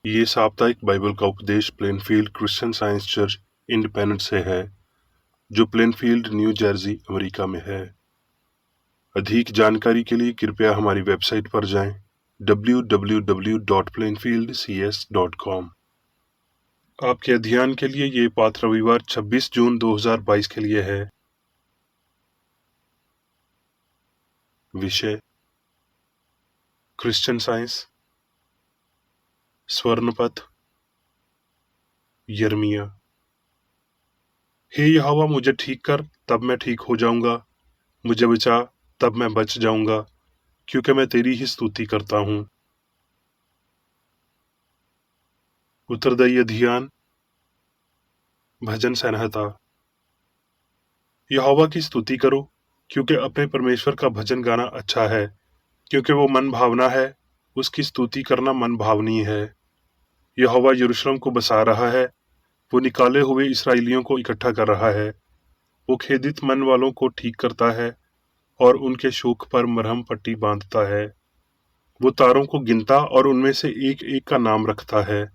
ये साप्ताहिक बाइबल का उपदेश Plainfield Christian science church independent से है, जो प्लेनफील्ड, न्यू जर्सी, अमेरिका में है। अधिक जानकारी के लिए कृपया हमारी वेबसाइट पर जाएं www.plainfieldcs.com। आपके अध्ययन के लिए ये पाठ रविवार 26 जून 2022 के लिए है। विषय क्रिश्चियन साइंस, स्वर्णपथ, यिर्मयाह। हे यहोवा, मुझे ठीक कर, तब मैं ठीक हो जाऊंगा। मुझे बचा, तब मैं बच जाऊंगा, क्योंकि मैं तेरी ही स्तुति करता हूँ। उत्तरदायी अध्ययन, भजन संहिता। यहोवा की स्तुति करो, क्योंकि अपने परमेश्वर का भजन गाना अच्छा है, क्योंकि वो मन भावना है। उसकी स्तुति करना मन भावनीय है। यहोवा यरूशलेम को बसा रहा है। वो निकाले हुए इस्राएलियों को इकट्ठा कर रहा है। वो खेदित मन वालों को ठीक करता है और उनके शोक पर मरहम पट्टी बांधता है। वो तारों को गिनता और उनमें से एक एक का नाम रखता है।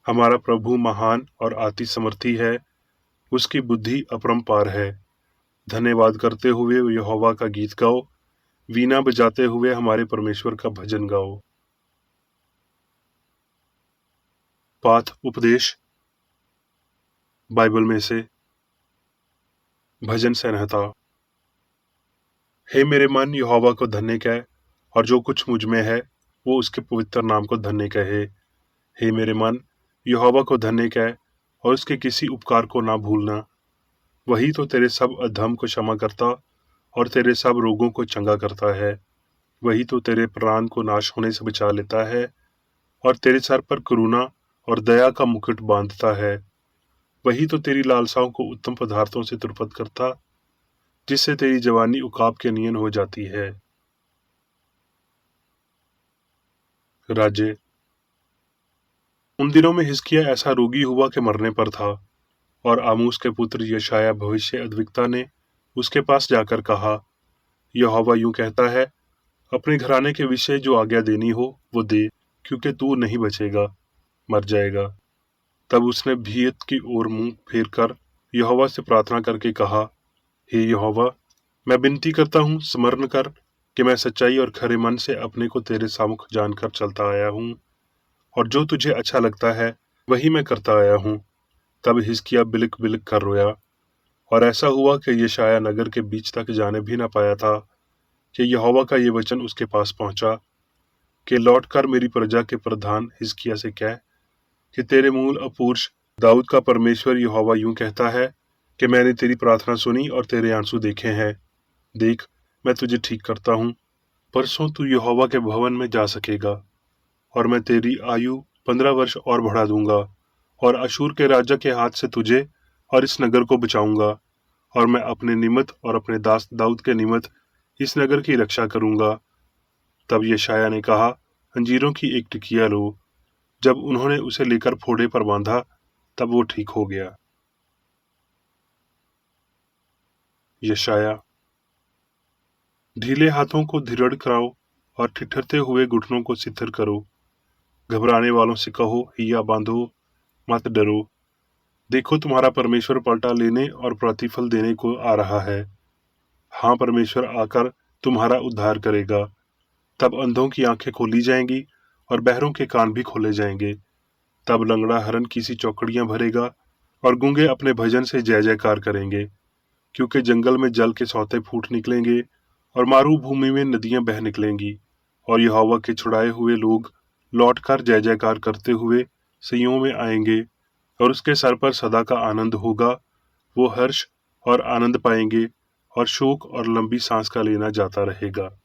हमारा प्रभु महान और अति समर्थी है। उसकी बुद्धि अपरंपार है। धन्यवाद करते हुए यहोवा का गीत गाओ। वीणा बजाते हुए हमारे परमेश्वर का भजन गाओ। पाठ उपदेश बाइबल में से भजन संहिता। हे मेरे मन, यहोवा को धन्य कह, और जो कुछ मुझ में है वो उसके पवित्र नाम को धन्य कहे। हे मेरे मन, यहोवा को धन्य कह, और उसके किसी उपकार को ना भूलना। वही तो तेरे सब अधर्म को क्षमा करता और तेरे सब रोगों को चंगा करता है। वही तो तेरे प्राण को नाश होने से बचा लेता है और तेरे सर पर करुणा और दया का मुकुट बांधता है। वही तो तेरी लालसाओं को उत्तम पदार्थों से तृप्त करता, जिससे तेरी जवानी उकाब के नियन हो जाती है। राज्य। उन दिनों में हिजकिय्याह ऐसा रोगी हुआ कि मरने पर था, और आमोस के पुत्र यशायाह भविष्य अद्विक्ता ने उसके पास जाकर कहा, यहोवा यूं कहता है, अपने घराने के विषय जो आज्ञा देनी हो वो दे, क्योंकि तू नहीं बचेगा, मर जाएगा। तब उसने भीयत की ओर मुंह फेर कर यहोवा से प्रार्थना करके कहा, हे यहोवा, मैं विनती करता हूँ, स्मरण कर कि मैं सच्चाई और खरे मन से अपने को तेरे सामुख जानकर चलता आया हूँ, और जो तुझे अच्छा लगता है वही मैं करता आया हूँ। तब हिजकिय्याह बिलक बिलक कर रोया, और ऐसा हुआ कि यशायाह नगर के बीच तक जाने भी न पाया था कि यहोवा का ये वचन उसके पास पहुंचा कि लौटकर मेरी प्रजा के प्रधान हिजकिय्याह से कह कि तेरे मूल अपुरुष दाऊद का परमेश्वर यहोवा यूं कहता है कि मैंने तेरी प्रार्थना सुनी और तेरे आंसू देखे हैं। देख, मैं तुझे ठीक करता हूँ। परसों तू यहोवा के भवन में जा सकेगा, और मैं तेरी आयु 15 वर्ष और बढ़ा दूंगा, और अशूर के राजा के हाथ से तुझे और इस नगर को बचाऊंगा, और मैं अपने निमित्त और अपने दास दाऊद के निमित्त इस नगर की रक्षा करूंगा। तब यशायाह ने कहा, अंजीरों की एक टिकिया लो। जब उन्होंने उसे लेकर फोड़े पर बांधा, तब वो ठीक हो गया। यशायाह। ढीले हाथों को दृढ़ कराओ और ठिठुरते हुए घुटनों को शिथिल करो। घबराने वालों से कहो, हिया बांधो, मत डरो। देखो, तुम्हारा परमेश्वर पलटा लेने और प्रतिफल देने को आ रहा है। हाँ, परमेश्वर आकर तुम्हारा उद्धार करेगा। तब अंधों की आंखें खोली जाएंगी और बहरों के कान भी खोले जाएंगे। तब लंगड़ा हरन की सी चौकड़ियां भरेगा और गूंगे अपने भजन से जय जयकार करेंगे, क्योंकि जंगल में जल के सौते फूट निकलेंगे और मारूभूमि में नदियां बह निकलेंगी, और यहोवा के छुड़ाए हुए लोग लौटकर जय जयकार करते हुए सियों में आएंगे, और उसके सर पर सदा का आनंद होगा। वो हर्ष और आनंद पाएंगे और शोक और लंबी सांस का लेना जाता रहेगा।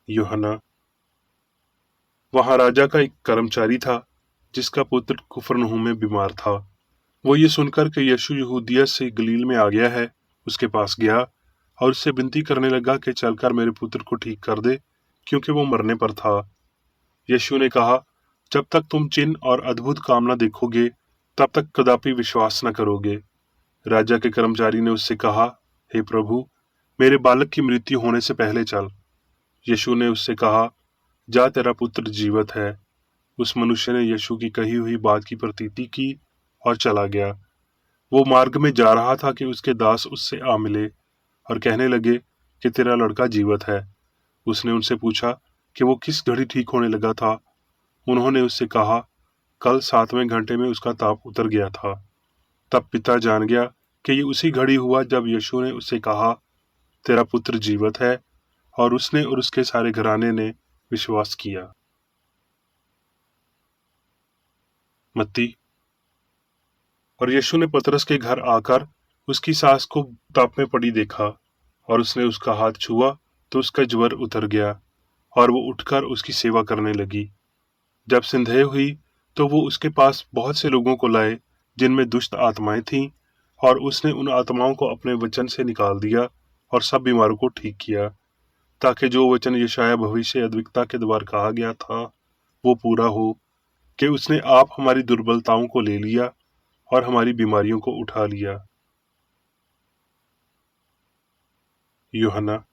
यूहन्ना। वहां राजा का एक कर्मचारी था जिसका पुत्र कुफरनहूम में बीमार था। वो ये सुनकर कि यीशु यहूदिया से गलील में आ गया है, उसके पास गया और उससे विनती करने लगा कि चलकर मेरे पुत्र को ठीक कर दे, क्योंकि वो मरने पर था। यीशु ने कहा, जब तक तुम चिन्ह और अद्भुत काम न देखोगे, तब तक कदापि विश्वास न करोगे। राजा के कर्मचारी ने उससे कहा, हे प्रभु, मेरे बालक की मृत्यु होने से पहले चल। यीशु ने उससे कहा, जा, तेरा पुत्र जीवित है। उस मनुष्य ने यीशु की कही हुई बात की प्रतीति की और चला गया। वो मार्ग में जा रहा था कि उसके दास उससे आ मिले और कहने लगे कि तेरा लड़का जीवित है। उसने उनसे पूछा कि वो किस घड़ी ठीक होने लगा था। उन्होंने उससे कहा, कल 7वें घंटे में उसका ताप उतर गया था। तब पिता जान गया कि ये उसी घड़ी हुआ जब यीशु ने उससे कहा, तेरा पुत्र जीवित है, और उसने और उसके सारे घराने ने विश्वास किया। मत्ती। और यीशु ने पतरस के घर आकर उसकी सास को ताप में पड़ी देखा, और उसने उसका हाथ छुआ तो उसका ज्वर उतर गया, और वो उठकर उसकी सेवा करने लगी। जब संध्या हुई तो वो उसके पास बहुत से लोगों को लाए जिनमें दुष्ट आत्माएं थीं, और उसने उन आत्माओं को अपने वचन से निकाल दिया और सब बीमारों को ठीक किया, ताकि जो वचन यशायाह भविष्यद्वक्ता के द्वारा कहा गया था वो पूरा हो, कि उसने आप हमारी दुर्बलताओं को ले लिया और हमारी बीमारियों को उठा लिया। यूहन्ना।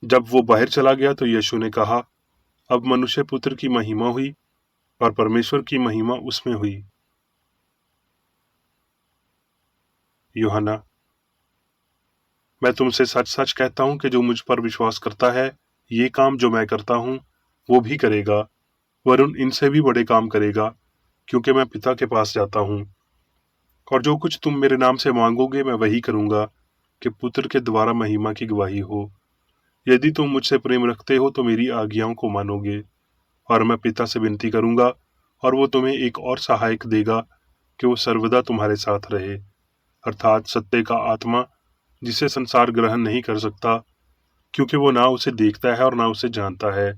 जब वो बाहर चला गया तो यीशु ने कहा, अब मनुष्य पुत्र की महिमा हुई और परमेश्वर की महिमा उसमें हुई। यूहन्ना। मैं तुमसे सच सच कहता हूँ कि जो मुझ पर विश्वास करता है, ये काम जो मैं करता हूँ वो भी करेगा, वरन इनसे भी बड़े काम करेगा, क्योंकि मैं पिता के पास जाता हूँ। और जो कुछ तुम मेरे नाम से मांगोगे मैं वही करूँगा, कि पुत्र के द्वारा महिमा की गवाही हो। यदि तुम मुझसे प्रेम रखते हो तो मेरी आज्ञाओं को मानोगे। और मैं पिता से विनती करूँगा, और वो तुम्हें एक और सहायक देगा, कि वो सर्वदा तुम्हारे साथ रहे, अर्थात सत्य का आत्मा, जिसे संसार ग्रहण नहीं कर सकता, क्योंकि वो ना उसे देखता है और ना उसे जानता है।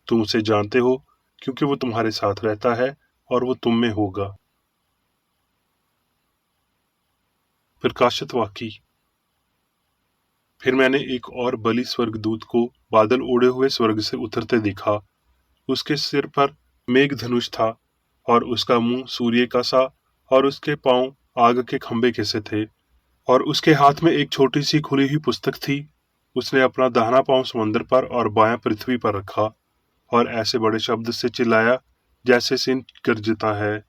तुम उसे जानते हो, क्योंकि वो तुम्हारे साथ रहता है और वो तुम में होगा। प्रकाशित वाक्य। फिर मैंने एक और बलि स्वर्गदूत को बादल ओढ़े हुए स्वर्ग से उतरते देखा। उसके सिर पर मेघधनुष था, और उसका मुंह सूर्य का सा, और उसके पांव आग के खंभे के से थे, और उसके हाथ में एक छोटी सी खुली हुई पुस्तक थी। उसने अपना दाहिना पांव समुद्र पर और बायां पृथ्वी पर रखा, और ऐसे बड़े शब्द से चिल्लाया जैसे सिंह गरजता है।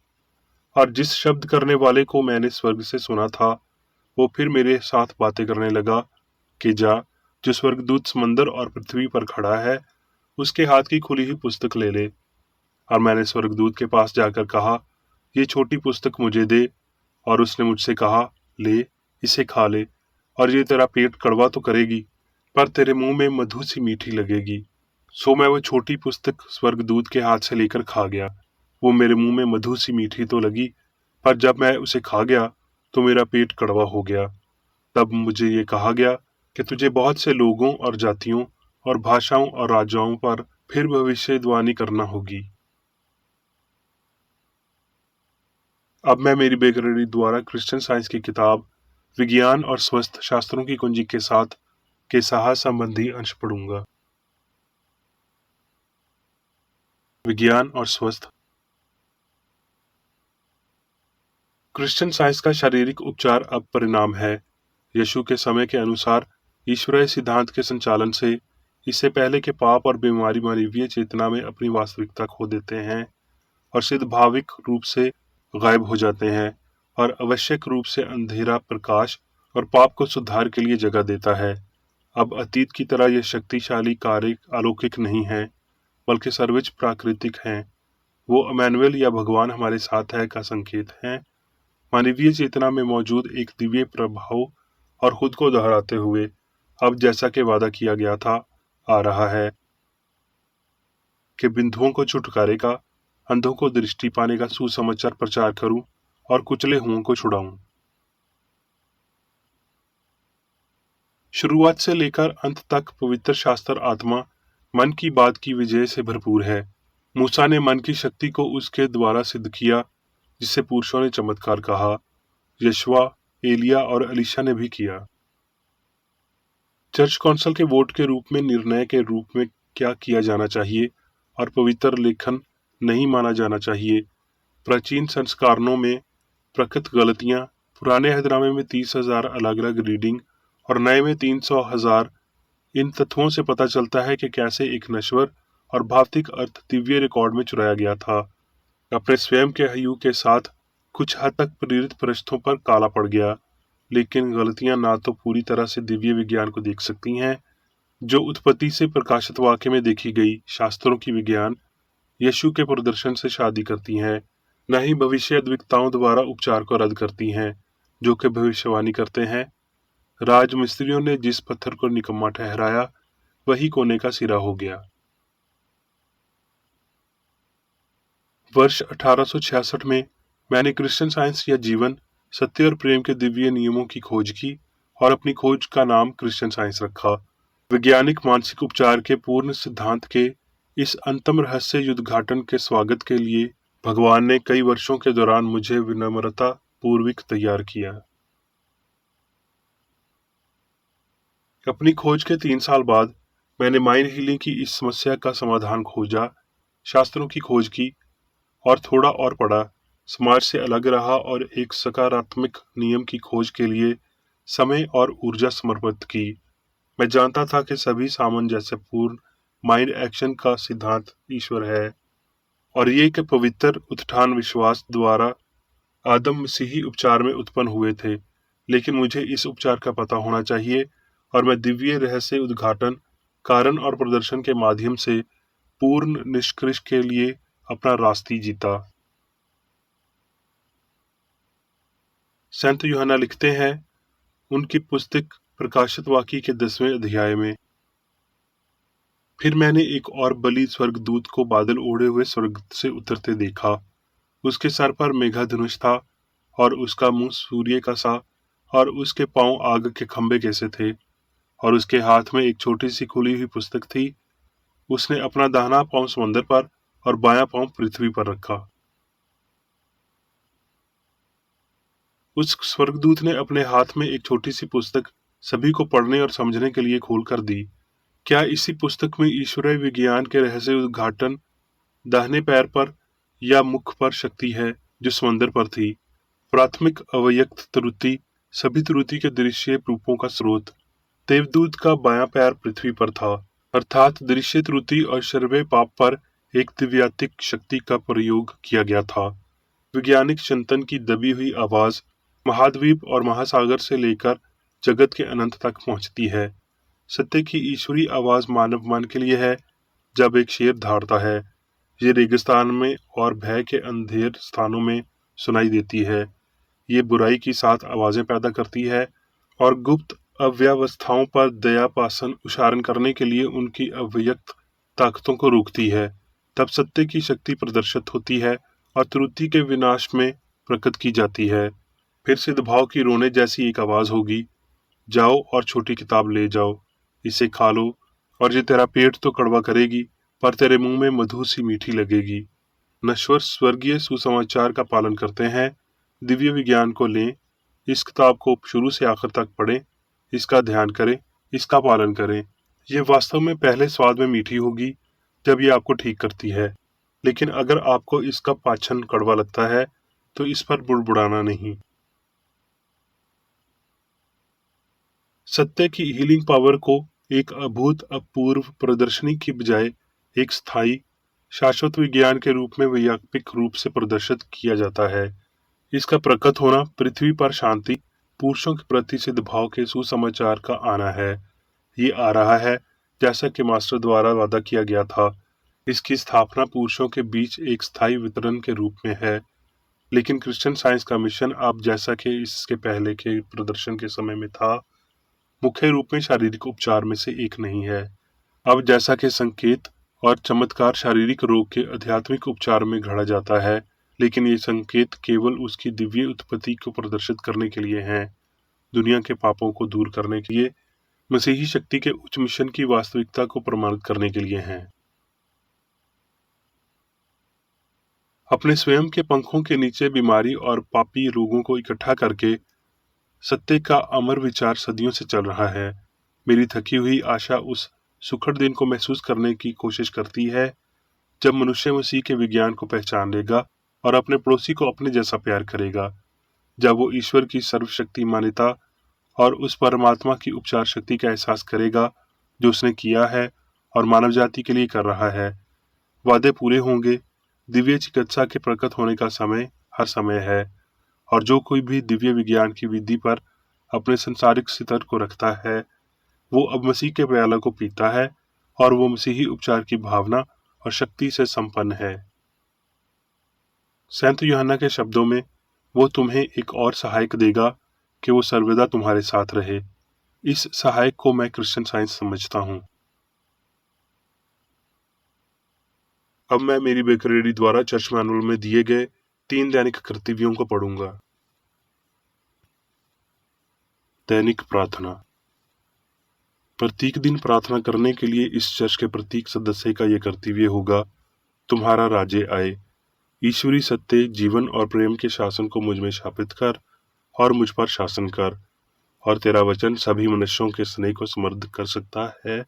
और जिस शब्द करने वाले को मैंने स्वर्ग से सुना था, वो फिर मेरे साथ बातें करने लगा कि जा, जो स्वर्गदूत समंदर और पृथ्वी पर खड़ा है उसके हाथ की खुली हुई पुस्तक ले ले। और मैंने स्वर्गदूत के पास जाकर कहा, ये छोटी पुस्तक मुझे दे। और उसने मुझसे कहा, ले, इसे खा ले, और ये तेरा पेट कड़वा तो करेगी, पर तेरे मुंह में मधु सी मीठी लगेगी। सो मैं वो छोटी पुस्तक स्वर्गदूत के हाथ से लेकर खा गया। वो मेरे मुंह में मधु सी मीठी तो लगी, पर जब मैं उसे खा गया तो मेरा पेट कड़वा हो गया। तब मुझे ये कहा गया कि तुझे बहुत से लोगों और जातियों और भाषाओं और राजाओं पर फिर भविष्यवाणी करना होगी। अब मैं मेरी बेकरी द्वारा क्रिश्चियन साइंस की किताब विज्ञान और स्वस्थ शास्त्रों की कुंजी के साथ के साहस संबंधी अंश पढ़ूंगा। विज्ञान और स्वस्थ। क्रिश्चियन साइंस का शारीरिक उपचार अब परिणाम है। यीशु के समय के अनुसार ईश्वरीय सिद्धांत के संचालन से इससे पहले के पाप और बीमारी मानवीय चेतना में अपनी वास्तविकता खो देते हैं और सिद्भाविक रूप से गायब हो जाते हैं, और आवश्यक रूप से अंधेरा प्रकाश और पाप को सुधार के लिए जगह देता है। अब अतीत की तरह यह शक्तिशाली कार्य अलौकिक नहीं है, बल्कि सर्वोच्च प्राकृतिक हैं। वो इमैनुएल या भगवान हमारे साथ है का संकेत है। मानवीय चेतना में मौजूद एक दिव्य प्रभाव और खुद को दोहराते हुए अब जैसा कि वादा किया गया था आ रहा है कि बिंदुओं को छुटकारेगा, अंधों को दृष्टि पाने का सुसमाचार प्रचार करूं और कुचले हुओं को छुड़ाऊं। शुरुआत से लेकर अंत तक पवित्र शास्त्र आत्मा मन की बात की विजय से भरपूर है। मूसा ने मन की शक्ति को उसके द्वारा सिद्ध किया, जिसे पुरुषों ने चमत्कार कहा। यशवा, एलिया और अलीशा ने भी किया। चर्च काउंसिल के वोट के रूप में निर्णय के रूप में क्या किया जाना चाहिए और पवित्र लेखन नहीं माना जाना चाहिए। प्राचीन संस्करणों में प्रकट गलतियां, पुराने अहदनामे में 30,000 अलग अलग रीडिंग और नए में 300,000 इन तथ्यों से पता चलता है कि कैसे एक नश्वर और भौतिक अर्थ दिव्य रिकॉर्ड में चुराया गया था। अपने स्वयं के हयू के साथ कुछ हद तक प्रेरित पृष्ठों पर काला पड़ गया, लेकिन गलतियां ना तो पूरी तरह से दिव्य विज्ञान को देख सकती हैं, जो उत्पत्ति से प्रकाशित वाक्य में देखी गई शास्त्रों की विज्ञान यीशु के प्रदर्शन से शादी करती हैं, न ही भविष्यद्वक्ताओं द्वारा उपचार को रद्द करती हैं, जो कि भविष्यवाणी करते हैं, राजमिस्त्रियों ने जिस पत्थर को निकम्मा ठहराया वही कोने का सिरा हो गया। वर्ष 1866 में मैंने क्रिश्चियन साइंस या जीवन, सत्य और प्रेम के दिव्य नियमों की खोज की और अपनी खोज का नाम क्रिश्चियन साइंस रखा। वैज्ञानिक मानसिक उपचार के पूर्ण सिद्धांत के इस अंतम रहस्य युद्धाटन के स्वागत के लिए भगवान ने कई वर्षों के दौरान मुझे विनम्रता पूर्वक तैयार किया। अपनी खोज के 3 साल बाद मैंने माइंड हीलिंग की इस समस्या का समाधान खोजा, शास्त्रों की खोज की और थोड़ा और पढ़ा, समाज से अलग रहा और एक सकारात्मक नियम की खोज के लिए समय और ऊर्जा समर्पित की। मैं जानता था कि सभी सामंजस्यपूर्ण माइंड एक्शन का सिद्धांत ईश्वर है और ये कि पवित्र उत्थान विश्वास द्वारा आदम मसीही उपचार में उत्पन्न हुए थे, लेकिन मुझे इस उपचार का पता होना चाहिए और मैं दिव्य रहस्य उद्घाटन, कारण और प्रदर्शन के माध्यम से पूर्ण निष्कर्ष के लिए अपना रास्ता जीता। संत यूहन्ना लिखते हैं उनकी पुस्तक प्रकाशित वाक्य के 10वें अध्याय में, फिर मैंने एक और बलि स्वर्गदूत को बादल ओढ़े हुए स्वर्ग से उतरते देखा। उसके सर पर मेघाधनुष था और उसका मुंह सूर्य का सा और उसके पांव आग के खंभे जैसे थे और उसके हाथ में एक छोटी सी खुली हुई पुस्तक थी। उसने अपना दाहिना पांव समुद्र पर और बायां पांव पृथ्वी पर रखा। उस स्वर्गदूत ने अपने हाथ में एक छोटी सी पुस्तक सभी को पढ़ने और समझने के लिए खोल कर दी। क्या इसी पुस्तक में ईश्वरीय विज्ञान के रहस्य उद्घाटन दाहिने पैर पर या मुख पर शक्ति है जो समुद्र पर थी? प्राथमिक अव्यक्त त्रुटि, सभी त्रुटि के दृश्य रूपों का स्रोत। देवदूत का बायां पैर पृथ्वी पर था, अर्थात दृश्य त्रुटि और शर्वे पाप पर एक दिव्यात्मिक शक्ति का प्रयोग किया गया था। वैज्ञानिक चिंतन की दबी हुई आवाज महाद्वीप और महासागर से लेकर जगत के अनंत तक पहुंचती है। सत्य की ईश्वरी आवाज मानव मन के लिए है। जब एक शेर दहाड़ता है, ये रेगिस्तान में और भय के अंधेर स्थानों में सुनाई देती है। ये बुराई की 7 आवाजें पैदा करती है और गुप्त अव्यवस्थाओं पर दयापासन उच्चारण करने के लिए उनकी अव्यक्त ताकतों को रोकती है। तब सत्य की शक्ति प्रदर्शित होती है और त्रुटि के विनाश में प्रकट की जाती है। फिर सिद्धभाव की रोने जैसी एक आवाज होगी, जाओ और छोटी किताब ले जाओ, इसे खा लो और ये तेरा पेट तो कड़वा करेगी पर तेरे मुंह में मधु सी मीठी लगेगी। नश्वर स्वर्गीय सुसमाचार का पालन करते हैं। दिव्य विज्ञान को लें, इस किताब को शुरू से आखिर तक पढ़ें, इसका ध्यान करें, इसका पालन करें। ये वास्तव में पहले स्वाद में मीठी होगी जब ये आपको ठीक करती है, लेकिन अगर आपको इसका पाचन कड़वा लगता है तो इस पर बुड़बुड़ाना नहीं। सत्य की हीलिंग पावर को एक अभूतपूर्व प्रदर्शनी की बजाय एक स्थायी शाश्वत विज्ञान के रूप में वैज्ञानिक रूप से प्रदर्शित किया जाता है। इसका प्रकट होना पृथ्वी पर शांति, पुरुषों के प्रति सद्भाव के सुसमाचार का आना है। ये आ रहा है जैसा कि मास्टर द्वारा वादा किया गया था। इसकी स्थापना पुरुषों के बीच एक स्थायी वितरण के रूप में है, लेकिन क्रिश्चियन साइंस का मिशन अब जैसा कि इसके पहले के प्रदर्शन के समय में था, मुख्य रूप में शारीरिक उपचार में से एक नहीं है। अब जैसा कि संकेत और चमत्कार शारीरिक रोग के आध्यात्मिक उपचार में घड़ा जाता है, लेकिन ये संकेत केवल उसकी दिव्य उत्पत्ति को प्रदर्शित करने के लिए हैं, दुनिया के पापों को दूर करने के लिए, मसीही शक्ति के उच्च मिशन की वास्तविकता को प्रमाणित करने के लिए हैं। अपने स्वयं के पंखों के नीचे बीमारी और पापी रोगों को इकट्ठा करके सत्य का अमर विचार सदियों से चल रहा है। मेरी थकी हुई आशा उस सुखद दिन को महसूस करने की कोशिश करती है जब मनुष्य मसीह के विज्ञान को पहचान लेगा और अपने पड़ोसी को अपने जैसा प्यार करेगा, जब वो ईश्वर की सर्वशक्ति मान्यता और उस परमात्मा की उपचार शक्ति का एहसास करेगा जो उसने किया है और मानव जाति के लिए कर रहा है। वादे पूरे होंगे। दिव्य चिकित्सा के प्रकट होने का समय हर समय है, और जो कोई भी दिव्य विज्ञान की विधि पर अपने संसारिक स्तर को रखता है, वो अब मसीह के प्याला को पीता है, और वो मसीही उपचार की भावना और शक्ति से संपन्न है। संत यूहन्ना के शब्दों में, वो तुम्हें एक और सहायक देगा कि वो सर्वदा तुम्हारे साथ रहे। इस सहायक को मैं क्रिश्चियन साइंस समझता हूँ। अब मैं मेरी बेकरेडी द्वारा चर्च मैनुअल में दिए गए 3 दैनिक कर्तव्यों को पढ़ूंगा। दैनिक प्रार्थना। प्रत्येक दिन प्रार्थना करने के लिए इस चर्च के प्रत्येक सदस्य का यह कर्तव्य होगा, तुम्हारा राज्य आए। ईश्वरीय सत्य, जीवन और प्रेम के शासन को मुझ में स्थापित कर और मुझ पर शासन कर, और तेरा वचन सभी मनुष्यों के स्नेह को समृद्ध कर सकता है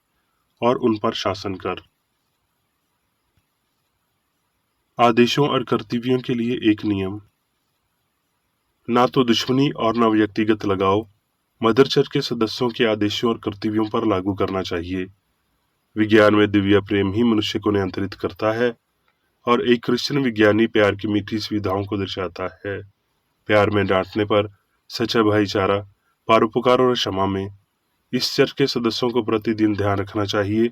और उन पर शासन कर। आदेशों और कर्तव्यों के लिए एक नियम। ना तो दुश्मनी और न व्यक्तिगत लगाव मदर चर्च के सदस्यों के आदेशों और कर्तव्यों पर लागू करना चाहिए। विज्ञान में दिव्य प्रेम ही मनुष्य को नियंत्रित करता है, और एक क्रिश्चियन विज्ञानी प्यार की मीठी सुविधाओं को दर्शाता है। प्यार में डांटने पर, सच्चा भाईचारा, परोपकार और क्षमा में। इस चर्च के सदस्यों को प्रतिदिन ध्यान रखना चाहिए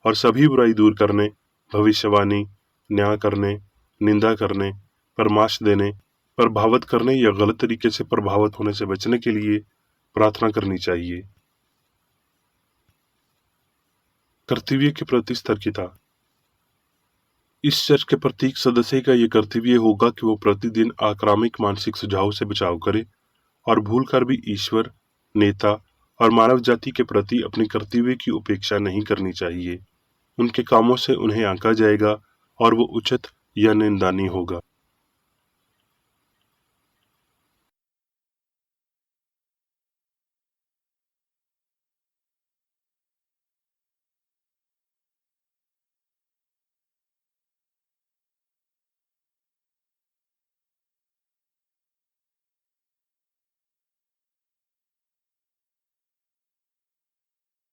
और सभी बुराई दूर करने, भविष्यवाणी, न्याय करने, निंदा करने, परामर्श देने, प्रभावित करने या गलत तरीके से प्रभावित होने से बचने के लिए प्रार्थना करनी चाहिए। कर्तव्य के प्रति सतर्कता। इस चर्च के प्रत्येक सदस्य का यह कर्तव्य होगा कि वो प्रतिदिन आक्रामक मानसिक सुझाव से बचाव करे और भूल कर भी ईश्वर, नेता और मानव जाति के प्रति अपने कर्तव्य की उपेक्षा नहीं करनी चाहिए। उनके कामों से उन्हें आंका जाएगा और वो उचित या निंदनीय होगा।